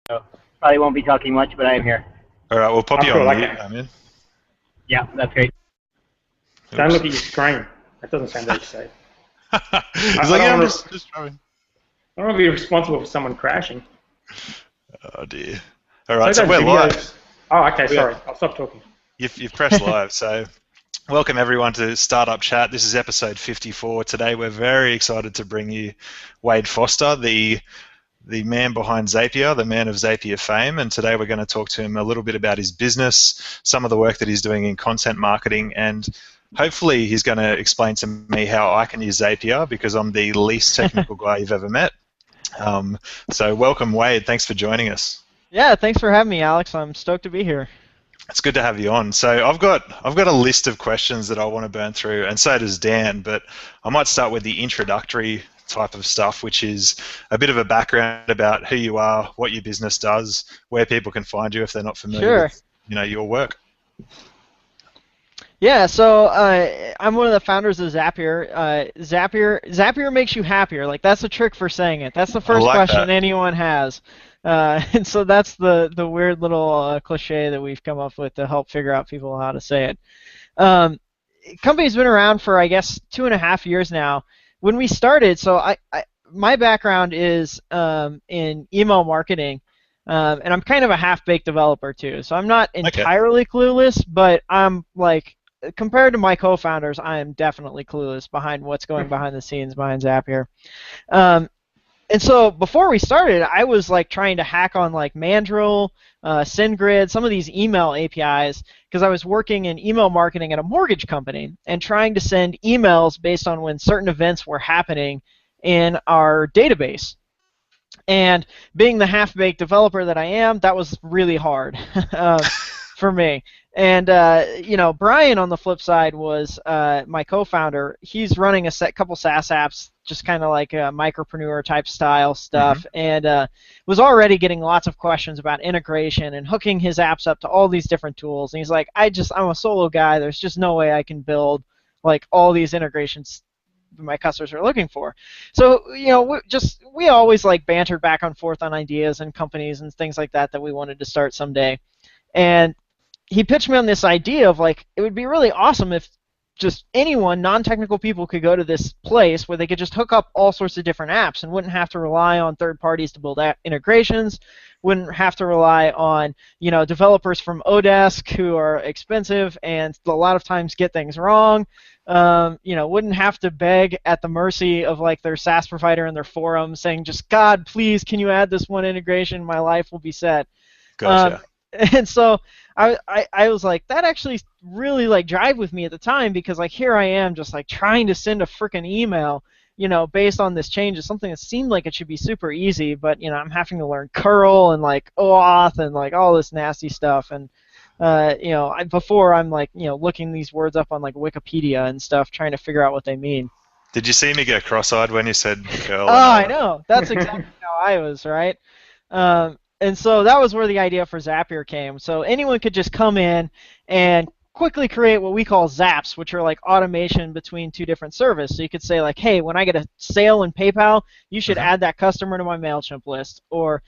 So probably won't be talking much, but I am here. All right, we'll pop you cool, on okay. mute, Damien. Yeah, that's great. Don't look at your screen. That doesn't sound very safe. He's like, yeah, I'm just trying. I don't want to be responsible for someone crashing. Oh, dear. All right, so those we're videos. live. Oh, okay, sorry. I'll stop talking. You've pressed live, so welcome everyone to Startup Chat. This is episode 54. Today we're very excited to bring you Wade Foster, the man behind Zapier, the man of Zapier fame, and today we're going to talk to him a little bit about his business, some of the work that he's doing in content marketing, and hopefully he's going to explain to me how I can use Zapier because I'm the least technical guy you've ever met. So welcome, Wade. Thanks for joining us. Yeah, thanks for having me, Alex. I'm stoked to be here. It's good to have you on. So I've got a list of questions that I want to burn through, and so does Dan, but I might start with the introductory type of stuff, which is a bit of a background about who you are, what your business does, where people can find you if they're not familiar with your work. Yeah, so I'm one of the founders of Zapier. Zapier makes you happier. Like, that's the trick for saying it. That's the first question anyone has. And so that's the weird little cliche that we've come up with to help figure out people how to say it. Company's been around for, I guess, 2.5 years now. When we started, so my background is in email marketing, and I'm kind of a half-baked developer too. So I'm not entirely clueless, but I'm like, compared to my co-founders, I am definitely clueless behind what's going behind the scenes behind Zapier. And so before we started, I was like trying to hack on like Mandrill, SendGrid, some of these email APIs, because I was working in email marketing at a mortgage company and trying to send emails based on when certain events were happening in our database. And being the half-baked developer that I am, that was really hard for me. And Brian on the flip side was my co-founder. He's running a couple SaaS apps, just kind of like a micropreneur type style stuff, and was already getting lots of questions about integration and hooking his apps up to all these different tools. And he's like, I'm a solo guy. There's just no way I can build like all these integrations my customers are looking for. So we always like bantered back and forth on ideas and companies and things like that we wanted to start someday. And he pitched me on this idea of like, it would be really awesome if just anyone, non-technical people, could go to this place where they could just hook up all sorts of different apps and wouldn't have to rely on third parties to build integrations, wouldn't have to rely on developers from Odesk who are expensive and a lot of times get things wrong, wouldn't have to beg at the mercy of like their SaaS provider in their forum saying, just God, please, can you add this one integration? My life will be set. Gotcha. And so I was like, that actually really like jive with me at the time, because like here I am just like trying to send a freaking email, based on this change. It's something that seemed like it should be super easy, but I'm having to learn curl and like OAuth and like all this nasty stuff. And before I'm like looking these words up on like Wikipedia and stuff, trying to figure out what they mean. Did you see me get cross-eyed when you said curl? Oh, I know. That's exactly how I was, right? And so that was where the idea for Zapier came. So anyone could just come in and quickly create what we call zaps, which are like automation between two different services. So you could say like, hey, when I get a sale in PayPal, you should add that customer to my MailChimp list. Or,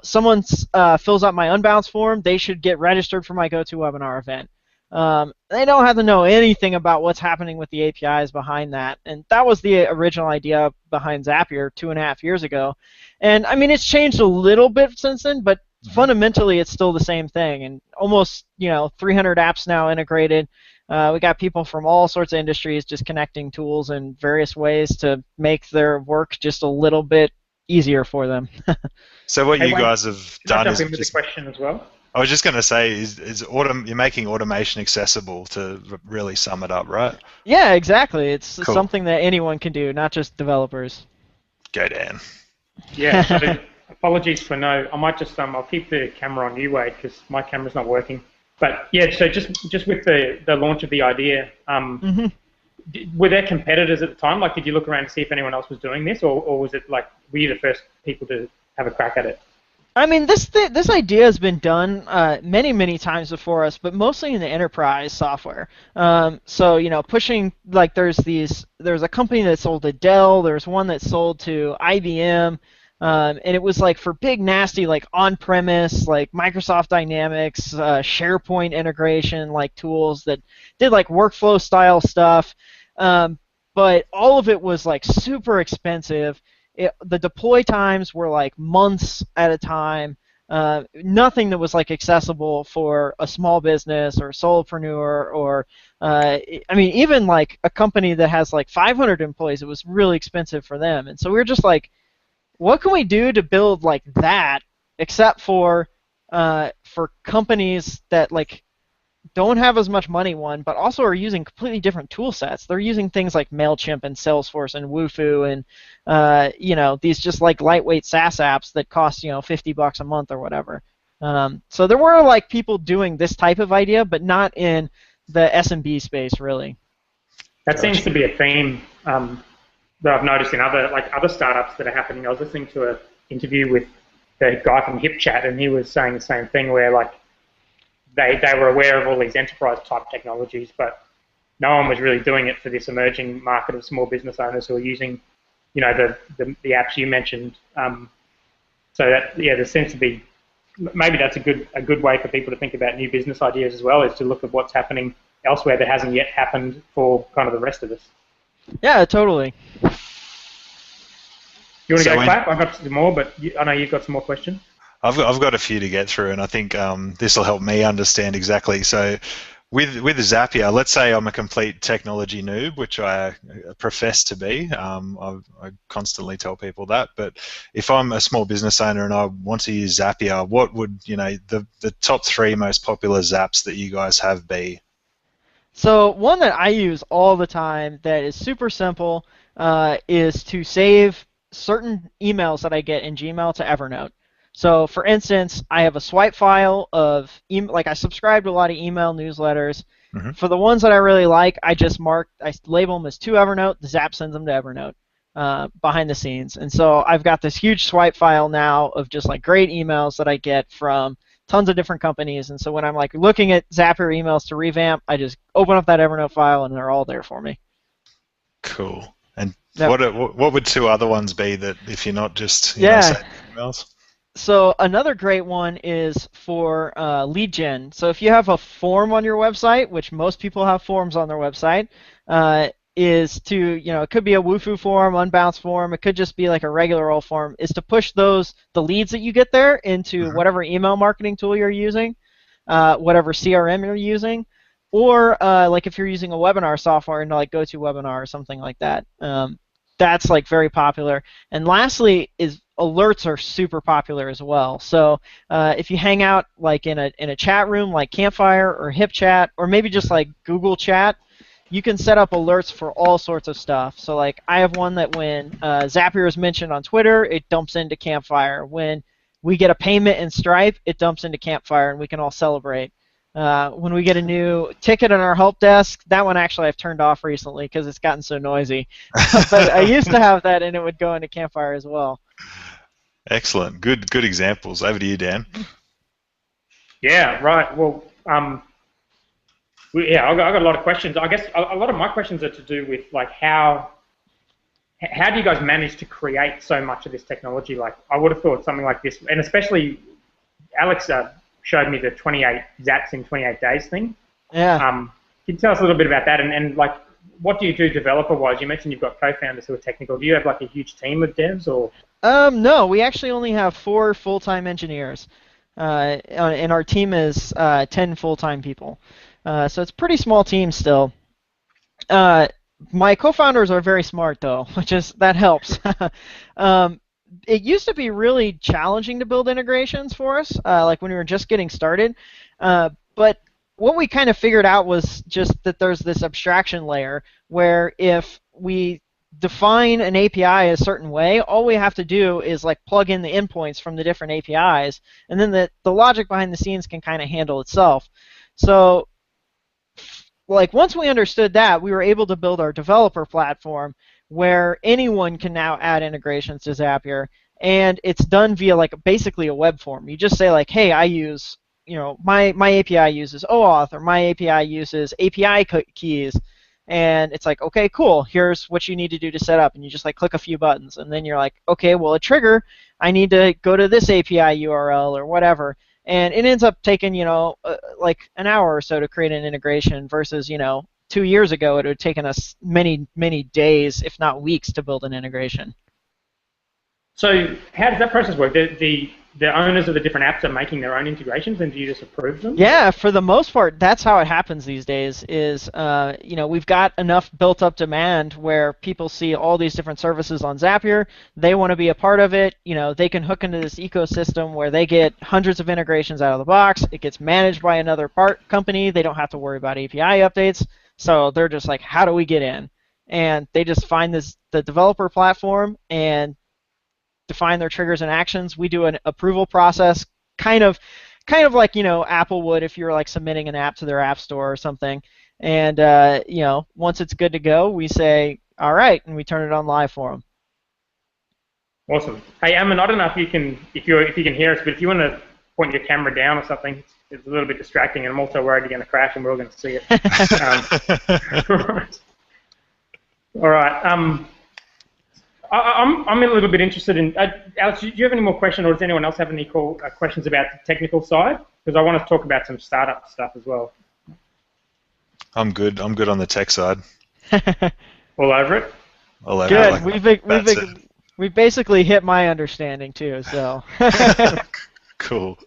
someone fills out my Unbounce form, they should get registered for my GoToWebinar event. They don't have to know anything about what's happening with the APIs behind that. And that was the original idea behind Zapier 2.5 years ago. And I mean, it's changed a little bit since then, but fundamentally it's still the same thing. And almost 300 apps now integrated. We got people from all sorts of industries just connecting tools in various ways to make their work just a little bit easier for them. So what you guys have done is jump into the question as well. I was just going to say, you're making automation accessible, to really sum it up, right? Yeah, exactly. It's Cool. something that anyone can do, not just developers. Go, Dan. Yeah, so apologies for no. I might just I'll keep the camera on you, Wade, because my camera's not working. But yeah, so just with the launch of the idea, were there competitors at the time? Like, did you look around to see if anyone else was doing this, or was it like, were you the first people to have a crack at it? I mean, this idea has been done many times before us, but mostly in the enterprise software. So pushing, like, there's a company that sold to Dell, there's one that sold to IBM, And it was like for big nasty like on-premise like Microsoft Dynamics, SharePoint integration like tools that did like workflow style stuff. But all of it was like super expensive. The deploy times were like months at a time. Nothing that was like accessible for a small business or a solopreneur or I mean even like a company that has like 500 employees. It was really expensive for them, and so we were just like, what can we do to build like that, except for companies that like don't have as much money, one, but also are using completely different tool sets. They're using things like MailChimp and Salesforce and Wufoo and you know, these just like lightweight SaaS apps that cost, you know, $50 a month or whatever. So there were like people doing this type of idea, but not in the SMB space really. That seems to be a theme that I've noticed in other startups that are happening. I was listening to an interview with the guy from HipChat, and he was saying the same thing where like they were aware of all these enterprise-type technologies, but no one was really doing it for this emerging market of small business owners who are using, you know, the apps you mentioned. So that, yeah, there seems to be, maybe that's a good way for people to think about new business ideas as well, is to look at what's happening elsewhere that hasn't yet happened for kind of the rest of us. Yeah, totally. You want to go, Clap? I've got some more, but I know you've got some more questions. I've got a few to get through, and I think this will help me understand exactly. So with Zapier, let's say I'm a complete technology noob, which I profess to be. I constantly tell people that. But if I'm a small business owner and I want to use Zapier, what would, you know, the top 3 most popular Zaps that you guys have be? So one that I use all the time that is super simple is to save certain emails that I get in Gmail to Evernote. So for instance, I have a swipe file of like I subscribe to a lot of email newsletters. Mm-hmm. For the ones that I really like, I label them as to Evernote. The Zap sends them to Evernote behind the scenes. And so I've got this huge swipe file now of just like great emails that I get from tons of different companies. And so when I'm like looking at Zapier emails to revamp, I just open up that Evernote file and they're all there for me. Cool. And what would 2 other ones be that if you're not just saving emails? So another great one is for lead gen. So if you have a form on your website, which most people have forms on their website, is to, you know, it could be a Wufoo form, unbounced form, it could just be like a regular old form, is to push the leads that you get there into whatever email marketing tool you're using, whatever CRM you're using, or like if you're using a webinar software into like GoToWebinar or something like that. That's like very popular. And lastly is alerts are super popular as well. So if you hang out like in a chat room like Campfire or HipChat or maybe just like Google Chat, you can set up alerts for all sorts of stuff. So like I have one that when Zapier is mentioned on Twitter, it dumps into Campfire. When we get a payment in Stripe, it dumps into Campfire and we can all celebrate. When we get a new ticket on our help desk, that one actually I've turned off recently because it's gotten so noisy. But I used to have that and it would go into Campfire as well. Excellent. Good examples. Over to you, Dan. Yeah, right. Well, I got a lot of questions. I guess a lot of my questions are to do with like how do you guys manage to create so much of this technology? Like I would have thought something like this, and especially Alex showed me the 28 Zaps in 28 days thing. Yeah. Can you tell us a little bit about that? And like, what do you do developer-wise? You mentioned you've got co-founders who are technical. Do you have like a huge team of devs or? No, we actually only have 4 full-time engineers, and our team is 10 full-time people. So it's a pretty small team still. My co-founders are very smart though, that helps. It used to be really challenging to build integrations for us, like when we were just getting started. But what we kind of figured out was just that there's this abstraction layer where if we define an API a certain way, all we have to do is like plug in the endpoints from the different APIs, and then the logic behind the scenes can kind of handle itself. So like once we understood that, we were able to build our developer platform where anyone can now add integrations to Zapier, and it's done via like basically a web form. You just say like, hey, I use, you know, my API uses OAuth, or my API uses API keys, and it's like, okay, cool, here's what you need to do to set up, and you just like click a few buttons, and then you're like, okay, well, a trigger, I need to go to this API URL or whatever, and it ends up taking, like an hour or so to create an integration versus, 2 years ago it would have taken us many, many days, if not weeks, to build an integration. So how does that process work? The owners of the different apps are making their own integrations, and do you just approve them? Yeah, for the most part, that's how it happens these days. Is we've got enough built-up demand where people see all these different services on Zapier. They want to be a part of it. They can hook into this ecosystem where they get hundreds of integrations out of the box. It gets managed by another company. They don't have to worry about API updates. So they're just like, how do we get in? And they just find the developer platform and define their triggers and actions. We do an approval process, kind of like Apple would if you're like submitting an app to their app store or something. And once it's good to go, we say all right, and we turn it on live for them. Awesome. Hey, Ammon, I don't know if you can hear us, but if you want to point your camera down or something, it's a little bit distracting, and I'm also worried you're going to crash and we're all going to see it. All right. I'm a little bit interested in, Alex, do you have any more questions, or does anyone else have any questions about the technical side? Because I want to talk about some startup stuff as well. I'm good on the tech side. All over it? All over Good. it. We've basically hit my understanding too, so. Cool.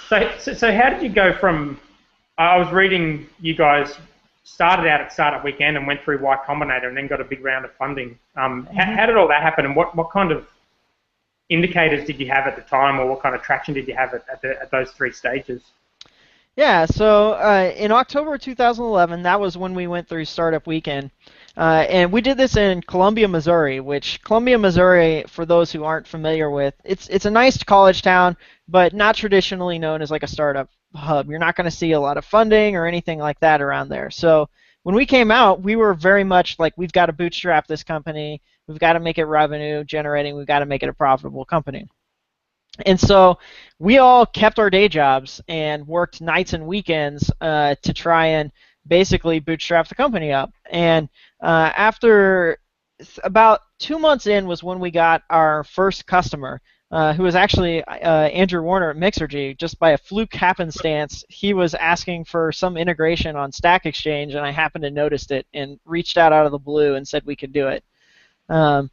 So how did you go from, I was reading you guys started out at Startup Weekend and went through Y Combinator and then got a big round of funding. How did all that happen, and what kind of indicators did you have at the time, or what kind of traction did you have at those three stages? Yeah, so in October 2011, that was when we went through Startup Weekend. And we did this in Columbia, Missouri, which Columbia, Missouri, for those who aren't familiar with, it's a nice college town, but not traditionally known as like a startup hub. You're not going to see a lot of funding or anything like that around there. So when we came out, we were very much like, we've got to bootstrap this company, we've got to make it revenue generating, we've got to make it a profitable company. And so we all kept our day jobs and worked nights and weekends to try and basically bootstrap the company up. And after about 2 months in was when we got our first customer, who was actually Andrew Warner at Mixergy. Just by a fluke happenstance, he was asking for some integration on Stack Exchange, and I happened to notice it and reached out of the blue and said we could do it. Nice.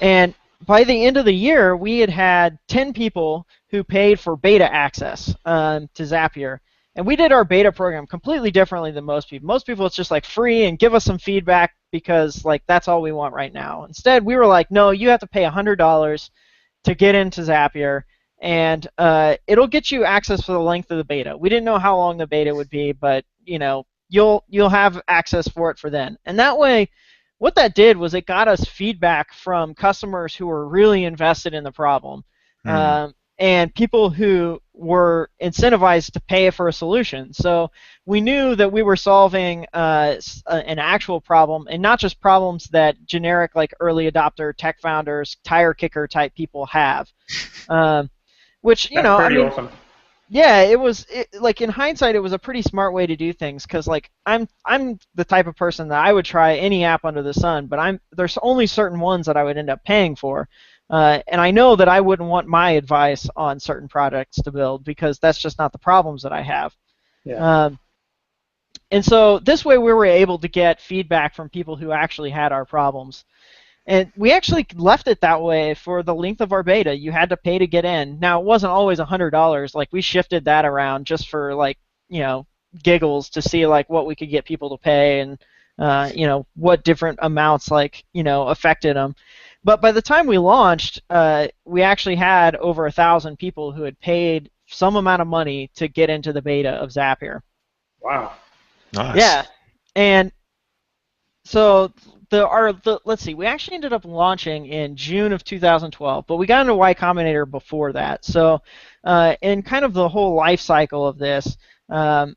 And by the end of the year, we had 10 people who paid for beta access to Zapier. And we did our beta program completely differently than most people. Most people, it's just like free and give us some feedback because like that's all we want right now. Instead, we were like, no, you have to pay $100 to get into Zapier, and it'll get you access for the length of the beta. We didn't know how long the beta would be, but you'll have access for it for then. And that way, what that did was it got us feedback from customers who were really invested in the problem. And people who were incentivized to pay for a solution. So we knew that we were solving an actual problem, and not just problems that generic like early adopter tech founders, tire kicker type people have. Which That's pretty awesome. Yeah, like in hindsight, it was a pretty smart way to do things because like I'm the type of person that I would try any app under the sun, but there's only certain ones that I would end up paying for. And I know that I wouldn't want my advice on certain products to build because that's just not the problems that I have. Yeah. And so this way we were able to get feedback from people who actually had our problems. And we actually left it that way for the length of our beta. You had to pay to get in. Now, it wasn't always $100. Like, we shifted that around just for, like, giggles to see, like, what we could get people to pay and, what different amounts, like, affected them. But by the time we launched, we actually had over 1,000 people who had paid some amount of money to get into the beta of Zapier. Wow. Nice. Yeah. And so let's see, we actually ended up launching in June of 2012, but we got into Y Combinator before that. So in kind of the whole life cycle of this, from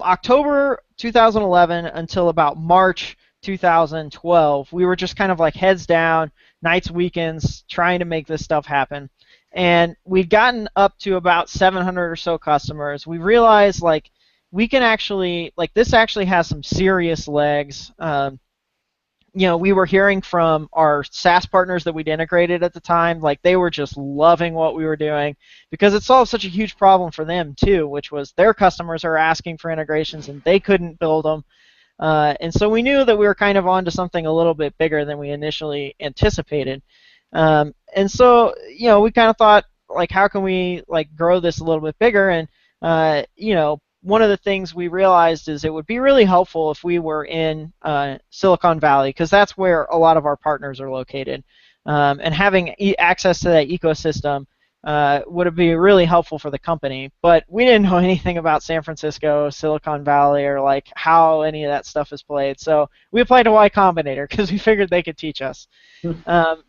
October 2011 until about March 2012, we were just kind of like heads down, nights, weekends, trying to make this stuff happen. And we'd gotten up to about 700 or so customers. We realized, like, we can actually, like, this actually has some serious legs. We were hearing from our SaaS partners that we'd integrated at the time, like they were just loving what we were doing because it solved such a huge problem for them too, which was their customers are asking for integrations and they couldn't build them. And so we knew that we were kind of onto something a little bit bigger than we initially anticipated. And so, we kind of thought, like, how can we like grow this a little bit bigger? And one of the things we realized is it would be really helpful if we were in Silicon Valley, because that's where a lot of our partners are located. And having access to that ecosystem would be really helpful for the company. But we didn't know anything about San Francisco, Silicon Valley, or like how any of that stuff is played. So we applied to Y Combinator because we figured they could teach us. And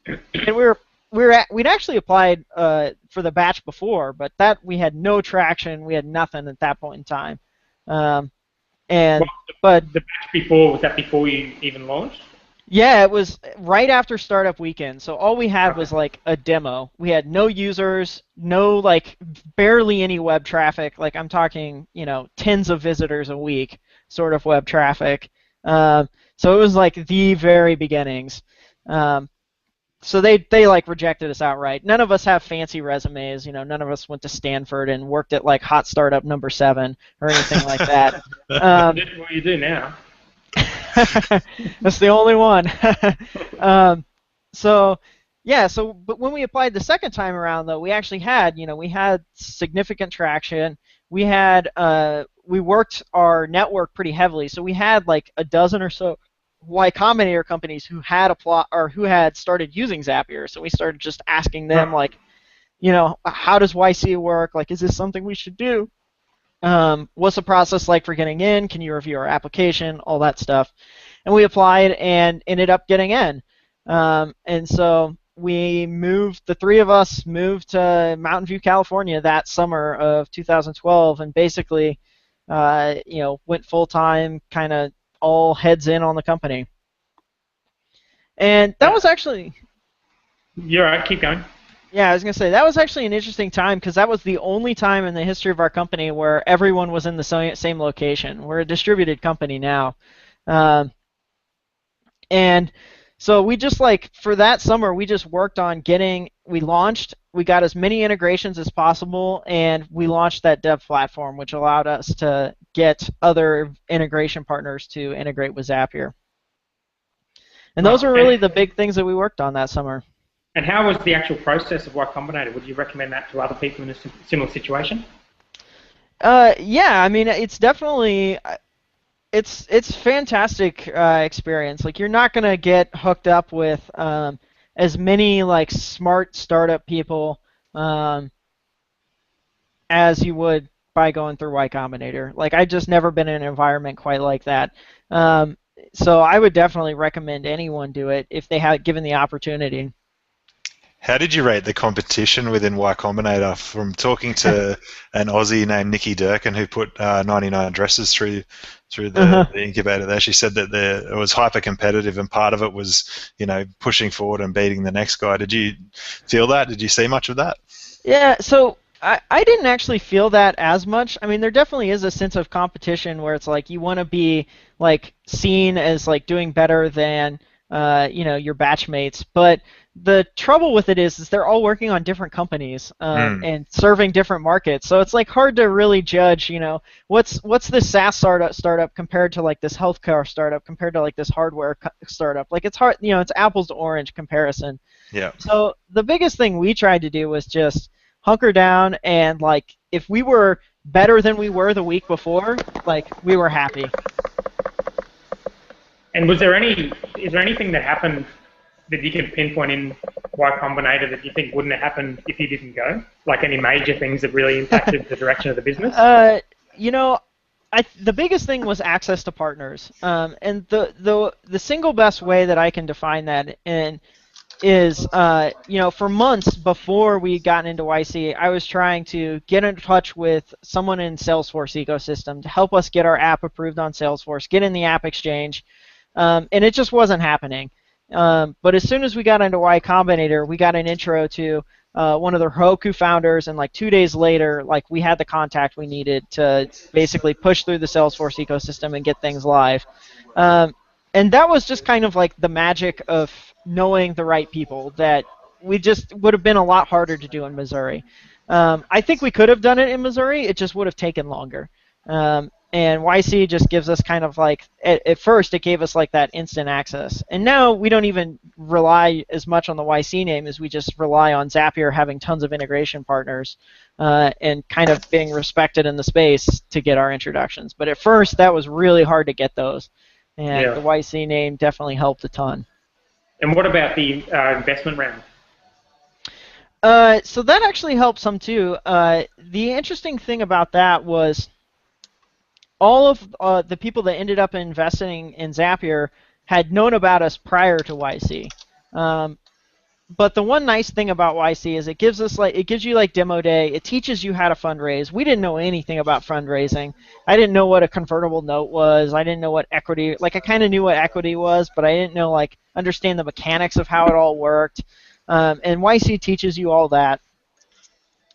we'd actually applied for the batch before, but that we had no traction. We had nothing at that point in time. But the batch before, was that before you even launched? Yeah, it was right after startup weekend. So all we had was like a demo. We had no users, no like barely any web traffic. Like I'm talking, tens of visitors a week sort of web traffic. So it was like the very beginnings. So they like rejected us outright. None of us have fancy resumes. None of us went to Stanford and worked at like hot startup number 7 or anything like that. Well, you do now. That's the only one. But when we applied the second time around, though, we actually had, we had significant traction. We worked our network pretty heavily, so we had like a dozen or so Y Combinator companies who had started using Zapier. So we started just asking them, like, how does YC work? Like, is this something we should do? What's the process like for getting in? Can you review our application? All that stuff. And we applied and ended up getting in. And so the 3 of us moved to Mountain View, California that summer of 2012 and basically, went full-time, kind of all heads in on the company. And that was actually... You're right, keep going. Yeah, I was going to say, that was actually an interesting time because that was the only time in the history of our company where everyone was in the same location. We're a distributed company now. And so we just for that summer, we just worked on we got as many integrations as possible, and we launched that dev platform, which allowed us to get other integration partners to integrate with Zapier. And those are really the big things that we worked on that summer. And how was the actual process of Y Combinator? Would you recommend that to other people in a similar situation? Yeah, I mean, it's definitely... It's fantastic experience. Like, you're not gonna get hooked up with as many like smart startup people as you would by going through Y Combinator. Like, I just never been in an environment quite like that. So I would definitely recommend anyone do it if they had given the opportunity. How did you rate the competition within Y Combinator? From talking to an Aussie named Nikki Durkin who put 99 dresses through the incubator there, she said that it was hyper competitive and part of it was, pushing forward and beating the next guy. Did you feel that? Did you see much of that? Yeah, so I didn't actually feel that as much. I mean, there definitely is a sense of competition where it's like you want to be like seen as like doing better than your batchmates, but the trouble with it is they're all working on different companies and serving different markets. So it's like hard to really judge, what's this SaaS startup compared to like this healthcare startup compared to like this hardware startup. Like it's hard, it's apples to orange comparison. Yeah. So the biggest thing we tried to do was just hunker down and like if we were better than we were the week before, like we were happy. And is there anything that happened that you can pinpoint in Y Combinator that you think wouldn't have happened if you didn't go? Like any major things that really impacted the direction of the business? The biggest thing was access to partners. And the single best way that I can define that is, for months before we got into YC, I was trying to get in touch with someone in Salesforce ecosystem to help us get our app approved on Salesforce, get in the App Exchange, and it just wasn't happening. But as soon as we got into Y Combinator, we got an intro to one of the Heroku founders, and like 2 days later, like we had the contact we needed to basically push through the Salesforce ecosystem and get things live. And that was just kind of like the magic of knowing the right people that we just would have been a lot harder to do in Missouri. I think we could have done it in Missouri. It just would have taken longer. And YC just gives us kind of like, at first it gave us like that instant access. And now we don't even rely as much on the YC name as we just rely on Zapier having tons of integration partners and kind of being respected in the space to get our introductions. But at first that was really hard to get those. And the YC name definitely helped a ton. And what about the investment round? So that actually helped some too. The interesting thing about that was all of the people that ended up investing in Zapier had known about us prior to YC. But the one nice thing about YC is it gives you like demo day. It teaches you how to fundraise. We didn't know anything about fundraising. I didn't know what a convertible note was. I didn't know what equity. Like I kind of knew what equity was, but I didn't know like understand the mechanics of how it all worked. And YC teaches you all that.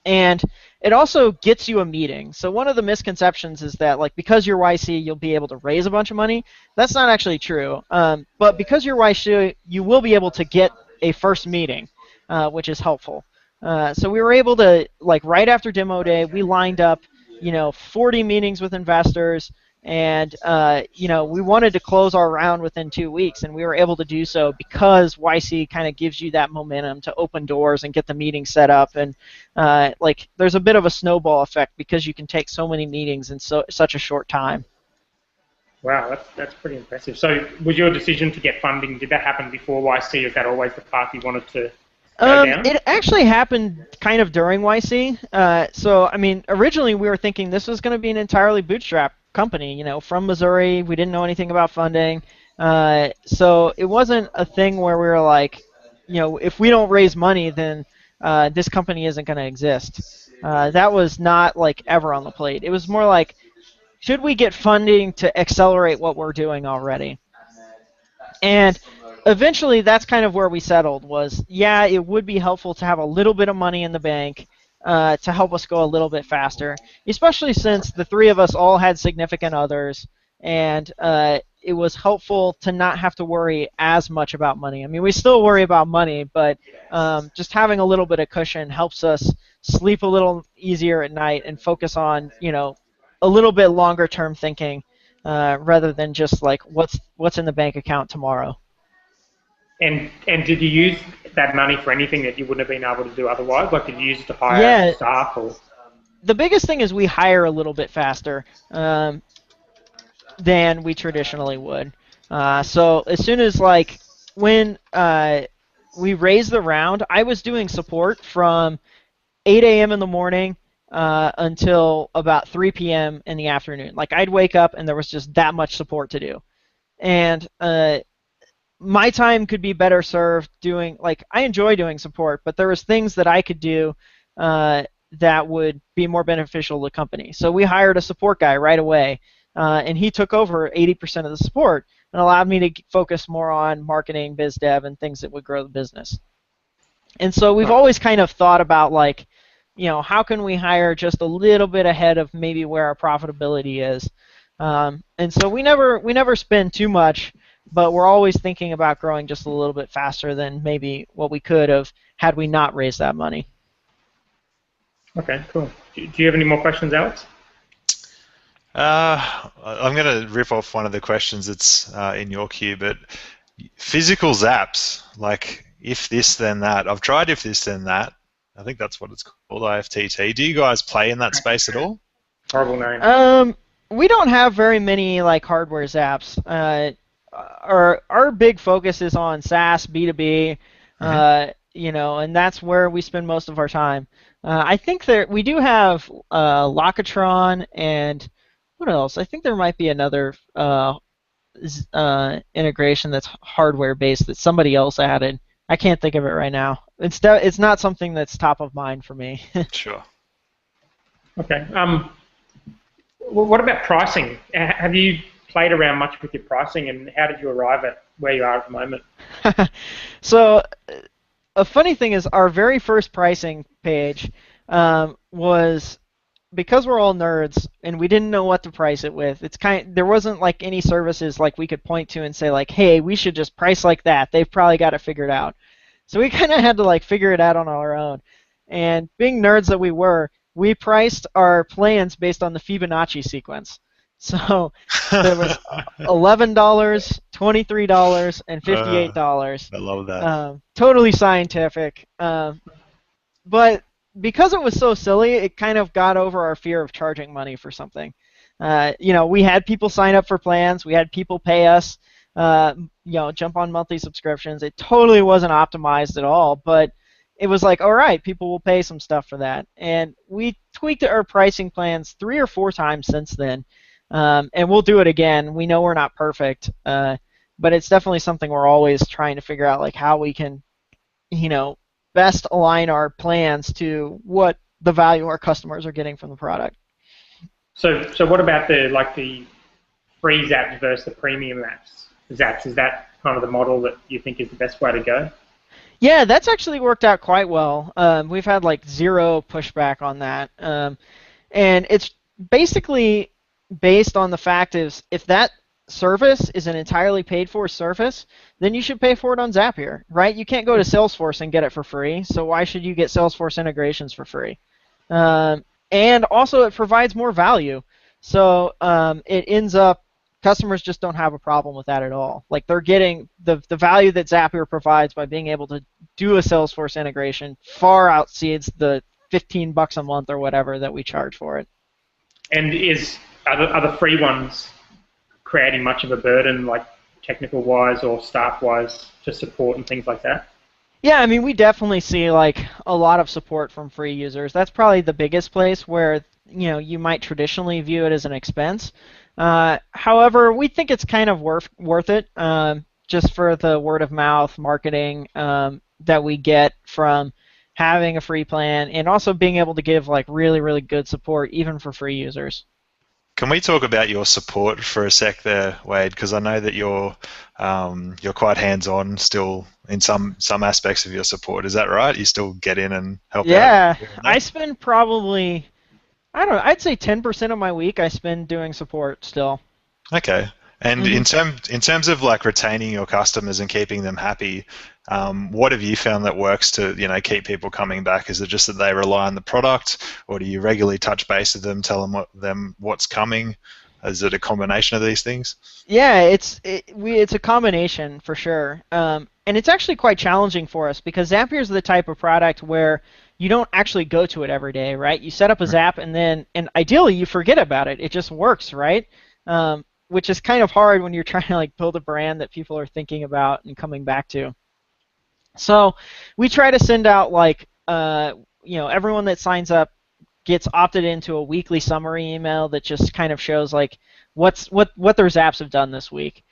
And it also gets you a meeting. So one of the misconceptions is that like because you're YC, you'll be able to raise a bunch of money. That's not actually true. But because you're YC, you will be able to get a first meeting, which is helpful. So we were able to, like right after demo day, we lined up, 40 meetings with investors, and we wanted to close our round within 2 weeks, and we were able to do so because YC kind of gives you that momentum to open doors and get the meeting set up, and like there's a bit of a snowball effect because you can take so many meetings in such a short time. Wow, that's pretty impressive. So was your decision to get funding, did that happen before YC? Is that always the path you wanted to go down? It actually happened kind of during YC. So, I mean, originally we were thinking this was going to be an entirely bootstrap company, from Missouri. We didn't know anything about funding. So it wasn't a thing where we were like, if we don't raise money, then this company isn't going to exist. That was not like ever on the plate. It was more like, should we get funding to accelerate what we're doing already? And eventually that's kind of where we settled was, yeah, it would be helpful to have a little bit of money in the bank to help us go a little bit faster, especially since the three of us all had significant others, and it was helpful to not have to worry as much about money. I mean, we still worry about money, but just having a little bit of cushion helps us sleep a little easier at night and focus on, a little bit longer term thinking rather than just like what's in the bank account tomorrow. And did you use that money for anything that you wouldn't have been able to do otherwise? Like did you use it to hire staff? Or? The biggest thing is we hire a little bit faster than we traditionally would. So as soon as like when we raised the round, I was doing support from 8 a.m. in the morning until about 3 p.m. in the afternoon. Like I'd wake up and there was just that much support to do. And my time could be better served doing, like I enjoy doing support, but there was things that I could do that would be more beneficial to the company. So we hired a support guy right away, and he took over 80% of the support and allowed me to focus more on marketing, biz dev, and things that would grow the business. And so we've always kind of thought about like, how can we hire just a little bit ahead of maybe where our profitability is? And so we never spend too much, but we're always thinking about growing just a little bit faster than maybe what we could have had we not raised that money. Okay, cool. Do you have any more questions, Alex? I'm going to rip off one of the questions that's in your queue, but physical zaps, like if this then that. I've tried if this then that. I think that's what it's called, IFTT. Do you guys play in that space at all? Horrible name. We don't have very many like hardware zaps. Our big focus is on SaaS, B2B, and that's where we spend most of our time. I think we do have Locatron and what else? I think there might be another integration that's hardware based that somebody else added. I can't think of it right now. It's not something that's top of mind for me. Sure. Okay. What about pricing? Have you played around much with your pricing, and how did you arrive at where you are at the moment? So a funny thing is our very first pricing page was, because we're all nerds and we didn't know what to price it with. There wasn't like any services like we could point to and say like, hey, we should just price like that. They've probably got it figured out. So we kind of had to like figure it out on our own. And being nerds that we were, we priced our plans based on the Fibonacci sequence. So there was $11, $23, and $58. I love that. Totally scientific. But because it was so silly, it kind of got over our fear of charging money for something. We had people sign up for plans. We had people pay us, jump on monthly subscriptions. It totally wasn't optimized at all, but it was like, all right, people will pay some stuff for that. And we tweaked our pricing plans 3 or 4 times since then, and we'll do it again. We know we're not perfect, but it's definitely something we're always trying to figure out, like how we can, best align our plans to what the value our customers are getting from the product. So what about the free zaps versus the premium zaps? Is that kind of the model that you think is the best way to go? Yeah, that's actually worked out quite well. We've had like 0 pushback on that, and it's basically based on the fact is if that service is an entirely paid for service, then you should pay for it on Zapier, right? You can't go to Salesforce and get it for free, so why should you get Salesforce integrations for free? And also it provides more value. So it ends up, customers just don't have a problem with that at all. Like they're getting the value that Zapier provides by being able to do a Salesforce integration far exceeds the $15 a month or whatever that we charge for it. And are the free ones creating much of a burden, like technical-wise or staff-wise, to support and things like that? Yeah, I mean, we definitely see like a lot of support from free users. That's probably the biggest place where you might traditionally view it as an expense. However, we think it's kind of worth it just for the word of mouth marketing that we get from having a free plan and also being able to give like really, really good support even for free users. Can we talk about your support for a sec there, Wade? Because I know that you're quite hands-on still in some aspects of your support. Is that right? You still get in and help out? Yeah, I spend probably, I'd say 10% of my week I spend doing support still. Okay. And in terms of like retaining your customers and keeping them happy, what have you found that works to keep people coming back? Is it just that they rely on the product, or do you regularly touch base with them, tell them what's coming? Is it a combination of these things? Yeah, it's a combination for sure, and it's actually quite challenging for us because Zapier is the type of product where you don't actually go to it every day, right? You set up a Zap and ideally you forget about it. It just works, right? Which is kind of hard when you're trying to like build a brand that people are thinking about and coming back to. So we try to send out like everyone that signs up gets opted into a weekly summary email that just kind of shows like what their Zaps have done this week.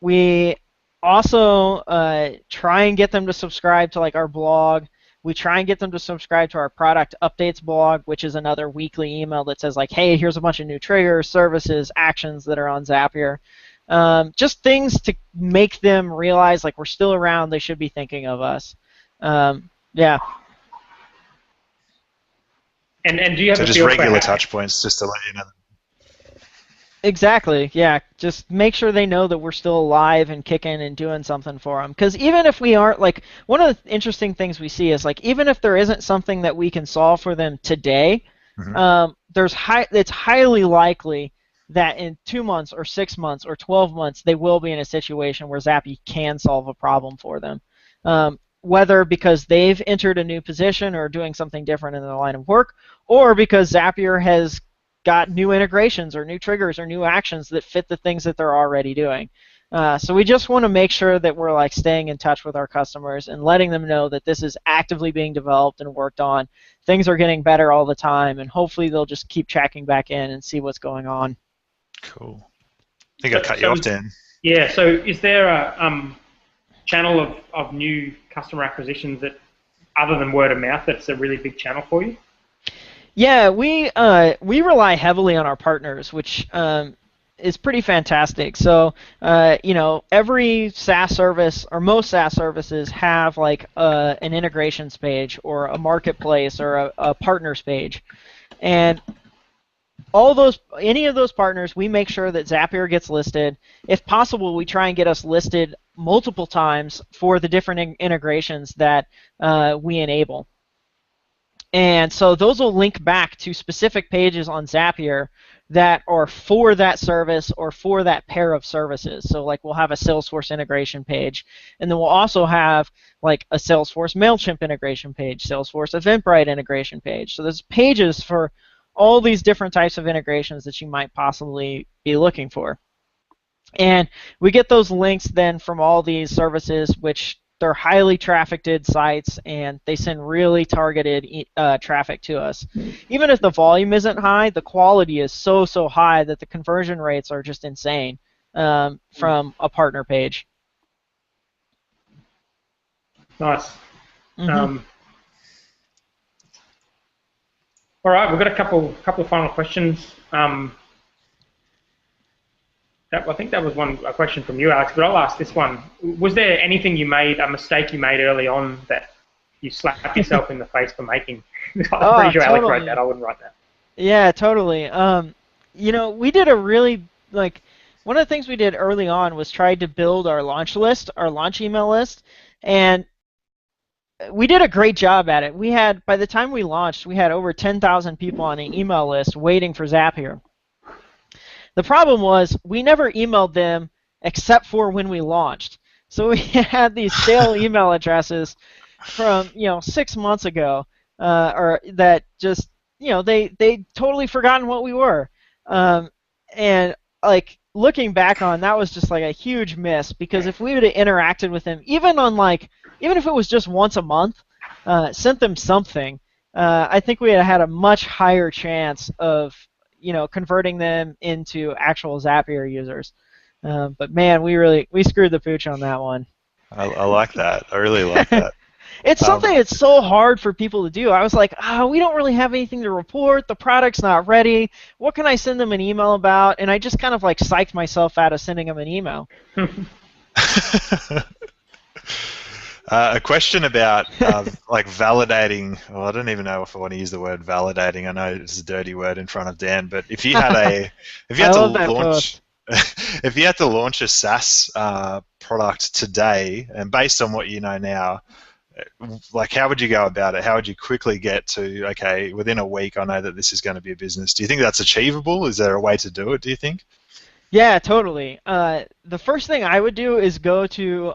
We also try and get them to subscribe to like our blog. We try and get them to subscribe to our product updates blog, which is another weekly email that says like, hey, here's a bunch of new triggers, services, actions that are on Zapier. Just things to make them realize like we're still around, they should be thinking of us. Yeah. And do you have just regular touch points just to let you know? Exactly, yeah. Just make sure they know that we're still alive and kicking and doing something for them. Because even if we aren't, like, one of the interesting things we see is, like, even if there isn't something that we can solve for them today, it's highly likely that in 2 months or 6 months or 12 months, they will be in a situation where Zappy can solve a problem for them. Whether because they've entered a new position or doing something different in their line of work, or because Zapier has got new integrations or new triggers or new actions that fit the things that they're already doing. So we just want to make sure that we're like staying in touch with our customers and letting them know that this is actively being developed and worked on. Things are getting better all the time, and hopefully they'll just keep checking back in and see what's going on. Cool. I think I cut you off, Dan. Yeah, so is there a channel of new customer acquisitions that, other than word of mouth, that's a really big channel for you? Yeah, we rely heavily on our partners, which is pretty fantastic. So, every SaaS service or most SaaS services have like an integrations page or a marketplace or a partners page, and any of those partners, we make sure that Zapier gets listed. If possible, we try and get us listed multiple times for the different integrations that we enable. And so those will link back to specific pages on Zapier that are for that service or for that pair of services. So like we'll have a Salesforce integration page, and then we'll also have like a Salesforce MailChimp integration page, Salesforce Eventbrite integration page. So there's pages for all these different types of integrations that you might possibly be looking for. And we get those links then from all these services, which they're highly trafficked sites, and they send really targeted traffic to us. Even if the volume isn't high, the quality is so high that the conversion rates are just insane from a partner page. Nice. All right, we've got a couple of final questions. I think that was a question from you, Alex, but I'll ask this one. Was there anything a mistake you made early on that you slapped yourself in the face for making? I'm pretty sure Alex wrote that. I wouldn't write that. Yeah, totally. We did one of the things we did early on was try to build our launch email list, and we did a great job at it. By the time we launched, we had over 10,000 people on an email list waiting for Zapier. The problem was we never emailed them except for when we launched. So we had these stale email addresses from 6 months ago, or that just they totally forgotten what we were, and like looking back on that was just like a huge miss, because if we would have interacted with them even if it was just once a month, sent them something, I think we had a much higher chance of converting them into actual Zapier users. But man, we screwed the pooch on that one. I like that. I really like that. It's something that's so hard for people to do. I was like, we don't really have anything to report. The product's not ready. What can I send them an email about? And I just kind of like psyched myself out of sending them an email. A question about like validating. Well, I don't even know if I want to use the word validating. I know it's a dirty word in front of Dan, but if you had to launch a SaaS product today, and based on what you know now, like how would you go about it? How would you quickly get to, okay, within a week I know that this is going to be a business? Do you think that's achievable? Is there a way to do it, do you think? Yeah, totally. The first thing I would do is go to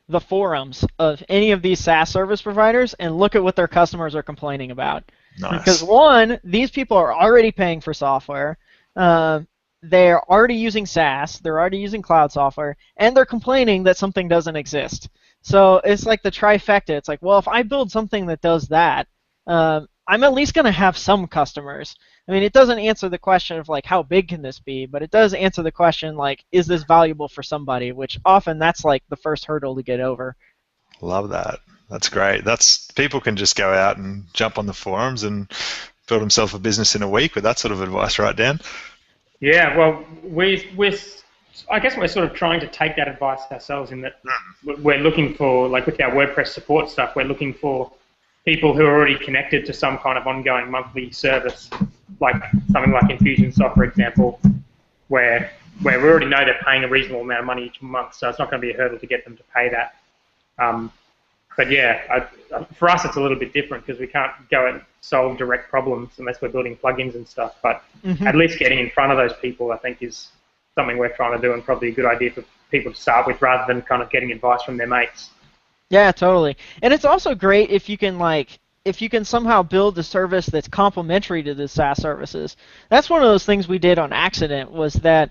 the forums of any of these SaaS service providers and look at what their customers are complaining about. Nice. Because one, these people are already paying for software. They're already using SaaS. They're already using cloud software, and they're complaining that something doesn't exist. So it's like the trifecta. It's like, well, if I build something that does that, I'm at least going to have some customers. I mean, it doesn't answer the question of like how big can this be, but it does answer the question like, is this valuable for somebody? Which often that's like the first hurdle to get over. Love that. That's great. People can just go out and jump on the forums and build themselves a business in a week with that sort of advice, right, Dan? Yeah. Well, I guess we're sort of trying to take that advice ourselves in that we're looking for, like with our WordPress support stuff, we're looking for people who are already connected to some kind of ongoing monthly service, like something like Infusionsoft, for example, where we already know they're paying a reasonable amount of money each month, so it's not going to be a hurdle to get them to pay that. But yeah, for us it's a little bit different because we can't go and solve direct problems unless we're building plugins and stuff. But at least getting in front of those people, I think, is something we're trying to do, and probably a good idea for people to start with rather than kind of getting advice from their mates. Yeah, totally. And it's also great if you can somehow build a service that's complementary to the SaaS services. That's one of those things we did on accident, was that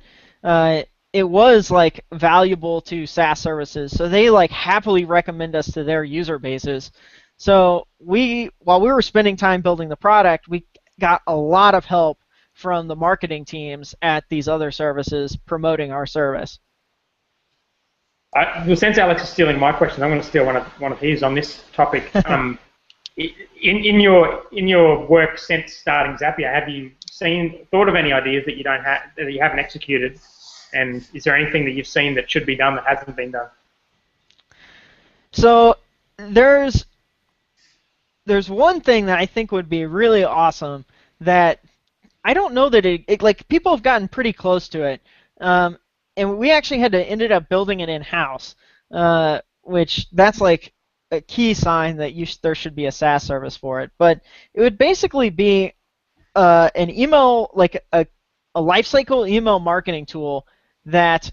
it was like valuable to SaaS services, so they like happily recommend us to their user bases. So while we were spending time building the product, we got a lot of help from the marketing teams at these other services promoting our service. Well, since Alex is stealing my question, I'm going to steal one of his on this topic. In your work since starting Zapier, have you thought of any ideas that you haven't executed, and is there anything that you've seen that should be done that hasn't been done? So there's one thing that I think would be really awesome that I don't know that like people have gotten pretty close to it, and we actually ended up building it in-house, which that's like a key sign that there should be a SaaS service for it. But it would basically be an email, like a lifecycle email marketing tool that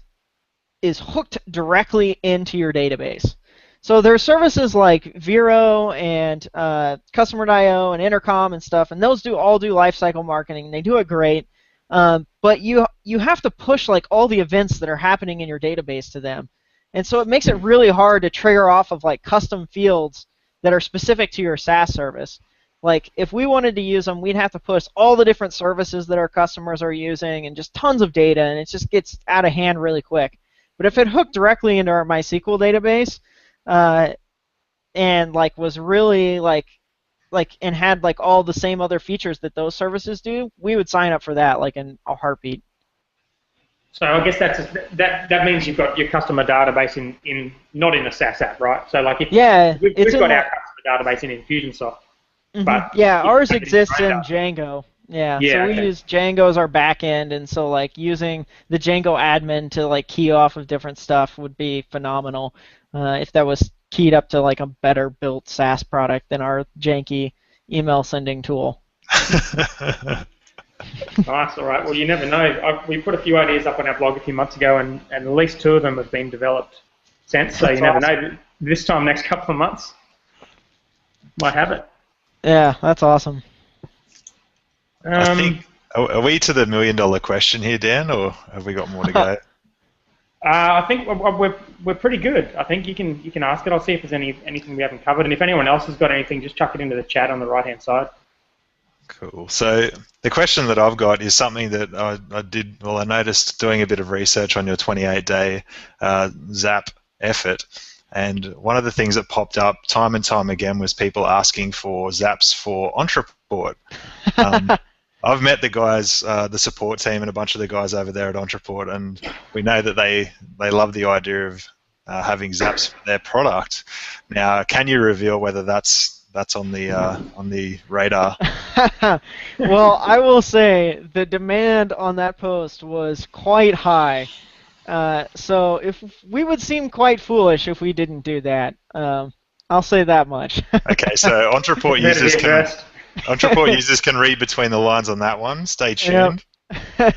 is hooked directly into your database. So there are services like Vero and Customer.io and Intercom and stuff, and those all do lifecycle marketing. And they do it great, but you have to push like all the events that are happening in your database to them, and so it makes it really hard to trigger off of like custom fields that are specific to your SaaS service. Like if we wanted to use them, we'd have to push all the different services that our customers are using and just tons of data, and it just gets out of hand really quick. But if it hooked directly into our MySQL database, and like was really like and had like all the same other features that those services do, we would sign up for that like in a heartbeat. So I guess that means you've got your customer database in not in a SaaS app, right? So like if we've got our customer database in Infusionsoft, but yeah, ours exists in Django. Yeah, so we use Django as our backend, and so like using the Django admin to like key off of different stuff would be phenomenal. If that was keyed up to like a better built SaaS product than our janky email sending tool. Nice, all right. Well, you never know. We put a few ideas up on our blog a few months ago, and at least 2 of them have been developed since. So you never know. This time, next couple of months, might have it. Yeah, that's awesome. I think, are we to the $1 million question here, Dan, or have we got more to go? I think we're pretty good. I think you can ask it. I'll see if there's anything we haven't covered, and if anyone else has got anything, just chuck it into the chat on the right-hand side. Cool. So the question that I've got is something that I noticed doing a bit of research on your 28-day Zap effort, and one of the things that popped up time and time again was people asking for Zaps for Entreport. I've met the guys, the support team, and a bunch of the guys over there at Entreport, and we know that they love the idea of having Zaps for their product. Now, can you reveal whether that's on the radar? Well, I will say the demand on that post was quite high, so if we would seem quite foolish if we didn't do that. I'll say that much. Okay, so Entreport users can read between the lines on that one. Stay tuned. Yep.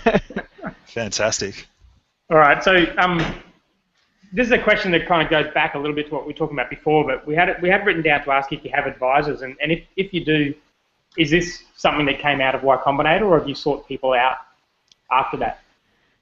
Fantastic. All right, so this is a question that kind of goes back a little bit to what we were talking about before, but we had written down to ask if you have advisors, and if you do, is this something that came out of Y Combinator, or have you sought people out after that?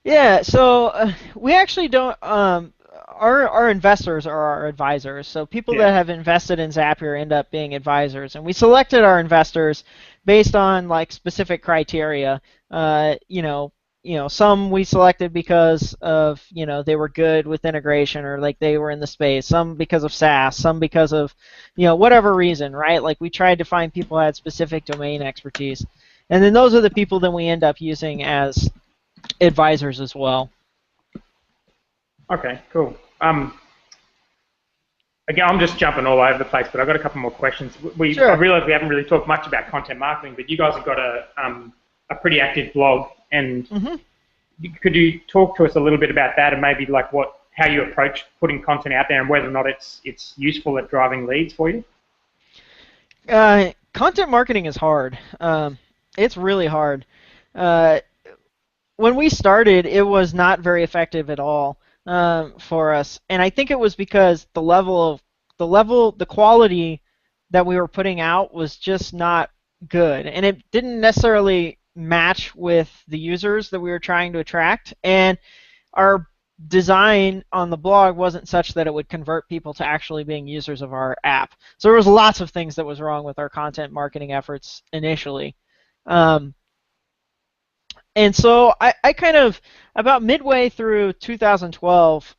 Yeah, so we actually don't. Our investors are our advisors, so people that have invested in Zapier end up being advisors, and we selected our investors based on like specific criteria. Some we selected because of they were good with integration or like they were in the space. Some because of SaaS. Some because of whatever reason, right? Like we tried to find people who had specific domain expertise, and then those are the people that we end up using as advisors as well. Okay, cool. Again, I'm just jumping all over the place, but I've got a couple more questions. Sure. I realise we haven't really talked much about content marketing, but you guys have got a pretty active blog, and could you talk to us a little bit about that and maybe like how you approach putting content out there and whether or not it's useful at driving leads for you? Content marketing is hard. It's really hard. When we started, it was not very effective at all. For us, and I think it was because the quality that we were putting out was just not good, and it didn't necessarily match with the users that we were trying to attract, and our design on the blog wasn't such that it would convert people to actually being users of our app. So there was lots of things that was wrong with our content marketing efforts initially. And so I kind of, about midway through 2012,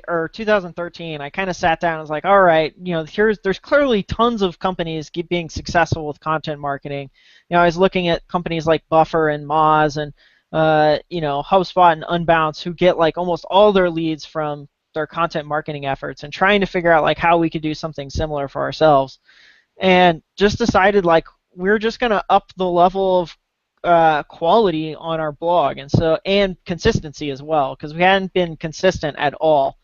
or 2013, I kind of sat down and was like, all right, there's clearly tons of companies being successful with content marketing. I was looking at companies like Buffer and Moz and HubSpot and Unbounce, who get like almost all their leads from their content marketing efforts, and trying to figure out like how we could do something similar for ourselves. And just decided like we're just going to up the level of quality on our blog, and consistency as well, because we hadn't been consistent at all.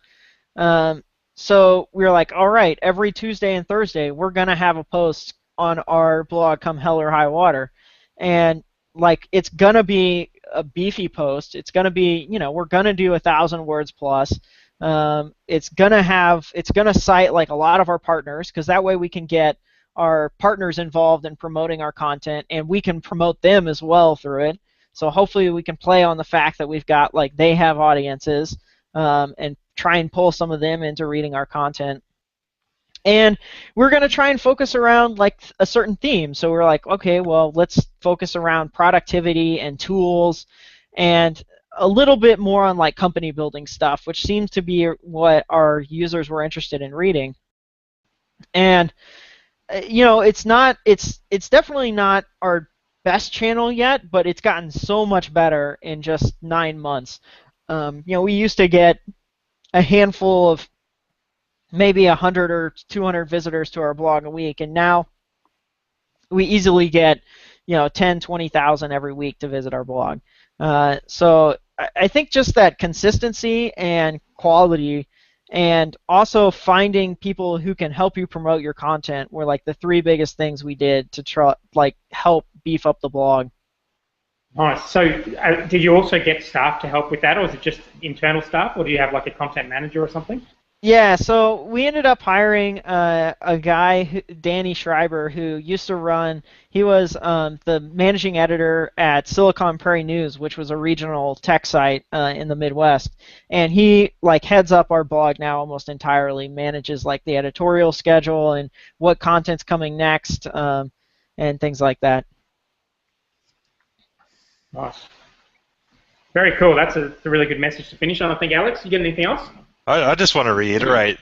So we were like, all right, every Tuesday and Thursday we're gonna have a post on our blog, come hell or high water, and like it's gonna be a beefy post. It's gonna be, we're gonna do 1,000 words plus. It's gonna cite like a lot of our partners, because that way we can get our partners involved in promoting our content, and we can promote them as well through it. So hopefully we can play on the fact that we've got, like, they have audiences, and try and pull some of them into reading our content. And we're going to try and focus around like a certain theme. So we're like, okay, well, let's focus around productivity and tools, and a little bit more on like company building stuff, which seems to be what our users were interested in reading. And it's definitely not our best channel yet, but it's gotten so much better in just 9 months. We used to get a handful of maybe 100 or 200 visitors to our blog a week, and now we easily get 10, 20,000 every week to visit our blog. So I think just that consistency and quality, and also finding people who can help you promote your content, were like the 3 biggest things we did to help beef up the blog. Nice. So did you also get staff to help with that, or is it just internal staff, or do you have like a content manager or something? Yeah, so we ended up hiring a guy, Danny Schreiber, who used to run, he was the managing editor at Silicon Prairie News, which was a regional tech site in the Midwest. And he heads up our blog now almost entirely, manages like the editorial schedule and what content's coming next, and things like that. Nice. Very cool. That's a really good message to finish on. I think, Alex, you got anything else? I just want to reiterate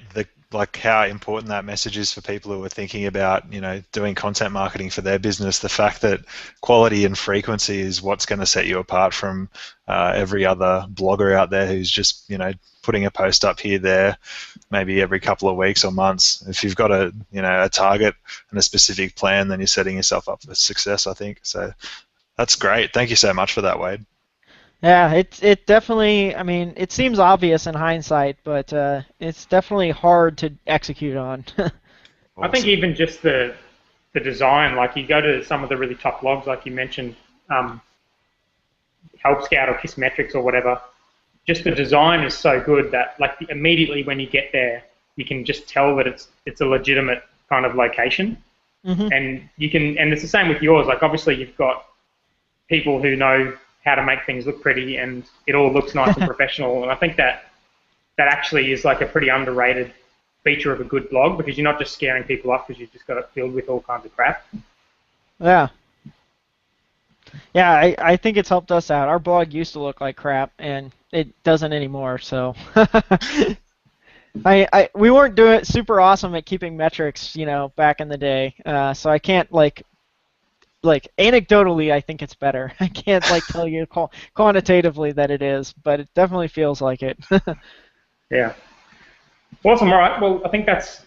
how important that message is for people who are thinking about doing content marketing for their business. The fact that quality and frequency is what's going to set you apart from every other blogger out there who's just putting a post up here, there, maybe every couple of weeks or months. If you've got a target and a specific plan, then you're setting yourself up for success, I think. So that's great. Thank you so much for that, Wade. Yeah, it definitely, I mean, it seems obvious in hindsight, but it's definitely hard to execute on. Awesome. I think even just the design, like you go to some of the really top blogs, like you mentioned, Help Scout or Kissmetrics or whatever, just the design is so good that immediately when you get there, you can just tell that it's a legitimate kind of location. Mm-hmm. And it's the same with yours. Like obviously you've got people who know how to make things look pretty, and it all looks nice and professional. And I think that actually is like a pretty underrated feature of a good blog, because you're not just scaring people off because you've just got it filled with all kinds of crap. Yeah. Yeah, I think it's helped us out. Our blog used to look like crap, and it doesn't anymore. So we weren't doing super awesome at keeping metrics, back in the day. So I can't anecdotally, I think it's better. I can't tell you quantitatively that it is, but it definitely feels like it. Yeah. Awesome. All right. Well, I think that's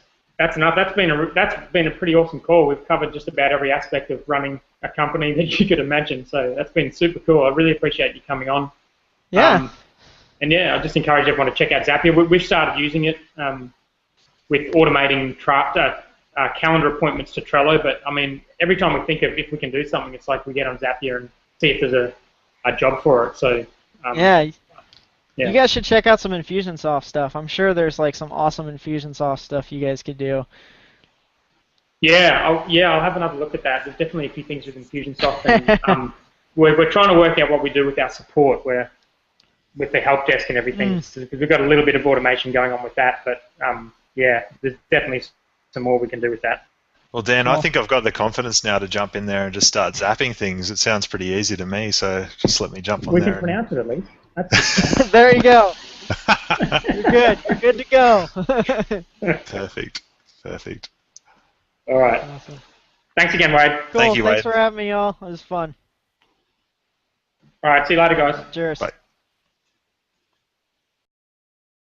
enough. That's been a pretty awesome call. We've covered just about every aspect of running a company that you could imagine. So that's been super cool. I really appreciate you coming on. Yeah. And yeah, I just encourage everyone to check out Zapier. We've started using it with automating calendar appointments to Trello, but I mean, every time we think of if we can do something, it's like we get on Zapier and see if there's a job for it. So yeah, you guys should check out some Infusionsoft stuff. I'm sure there's some awesome Infusionsoft stuff you guys could do. Yeah, I'll have another look at that. There's definitely a few things with Infusionsoft, and we're trying to work out what we do with our support, where with the help desk and everything, because we've got a little bit of automation going on with that. But yeah, there's definitely some more we can do with that. Well, Dan, I think I've got the confidence now to jump in there and just start zapping things. It sounds pretty easy to me, so just let me jump on We there. can pronounce it at least. That's There you go. You're good. You're good to go. Perfect. Perfect. All right. Awesome. Thanks again, Wade. Cool. Thank you, Thanks Wade. for having me, y'all. It was fun. All right. See you later, guys. Cheers. Bye.